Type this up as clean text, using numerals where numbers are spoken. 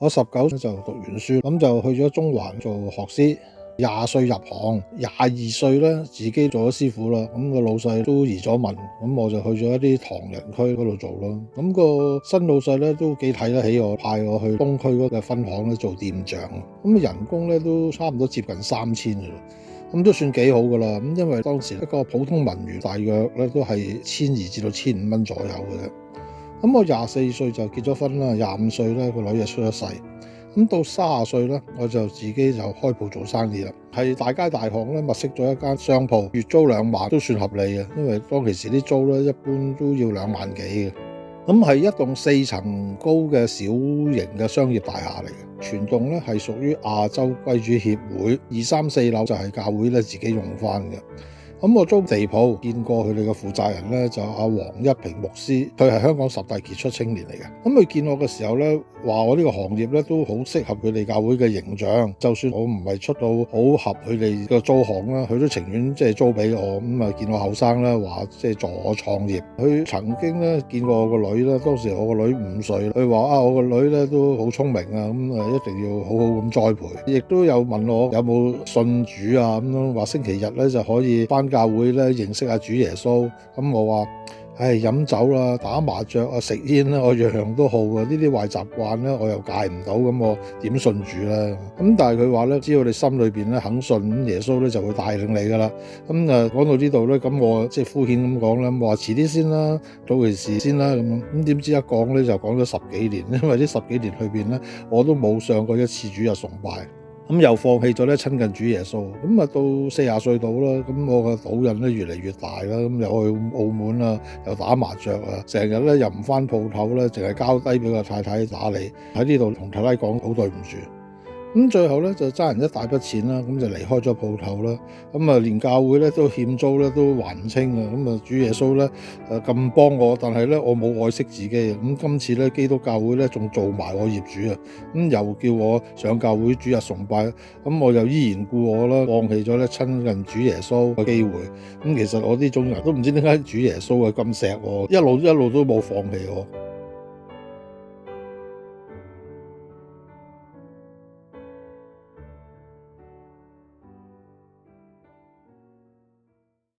我19歲就讀完書，咁就去咗中環做學師。20歲入行，22歲咧自己做咗師傅啦。咁個老細都移咗民，咁我就去咗一啲唐人區嗰度做咯。咁個新老細咧都幾睇得起我，派我去東區嗰個分行咧做店長。咁人工咧都差唔多接近3000嘅啦，咁都算幾好噶啦。咁因為當時一個普通文員大約咧都係1200至到1500蚊左右嘅啫。咁我24歲就結咗婚啦，25歲咧個女就出咗世。咁到30歲咧，我就自己就開鋪做生意啦。係大街大巷咧，物色咗一間商鋪，月租2萬都算合理嘅，因為當其時啲租咧一般都要2萬幾嘅。咁係一棟4層高嘅小型嘅商業大廈嚟嘅，全棟咧係屬於亞洲歸主協會，2、3、4樓就係教會咧自己用翻嘅。咁我租地鋪見過佢哋嘅負責人咧，就阿黃一平牧師，佢係香港10大傑出青年嚟嘅。咁佢見我嘅時候咧，話我呢個行業咧都好適合佢哋教會嘅形象，就算我唔係出到好合佢哋嘅租項啦，佢都情願即係租俾我。咁啊見我後生啦，話即係助我創業。佢曾經咧見過我個女咧，當時我個女5歲，佢話我個女咧都好聰明啊，咁一定要好好咁栽培。亦都有問我有冇信主啊，咁樣話星期日咧就可以返教會咧認識下主耶穌。咁我話飲酒啦、打麻雀啊、食煙啦，我樣樣都好啊。呢啲壞習慣咧，我又戒唔到，咁我點信主咧？咁但係佢話咧，只要你心裏邊咧肯信，咁耶穌咧就會帶領你噶啦。咁講到呢度咧，咁我即係敷衍咁講啦，我話遲啲先啦，到其時先啦咁樣。咁點知一講咧就講咗10幾年，因為呢10幾年裏邊咧，我都冇上過一次主日崇拜。咁又放棄咗咧親近主耶穌。咁到40歲到啦，咁我個賭癮咧越嚟越大啦，咁又去澳門啦，又打麻雀啊，成日咧又唔返鋪頭咧，淨係交低俾個太太打理。喺呢度同太太講好對唔住。咁最後咧就爭人一大筆錢啦，咁就離開咗鋪頭啦。咁連教會咧都欠租咧都還唔清啊。咁主耶穌咧咁幫我，但係咧我冇愛惜自己啊。咁今次咧基督教會咧仲做埋我業主啊。咁又叫我上教會主日崇拜，咁我又依然故我啦，放棄咗咧親近主耶穌嘅機會。咁其實我呢種人都唔知點解主耶穌咁錫我，一路都冇放棄我。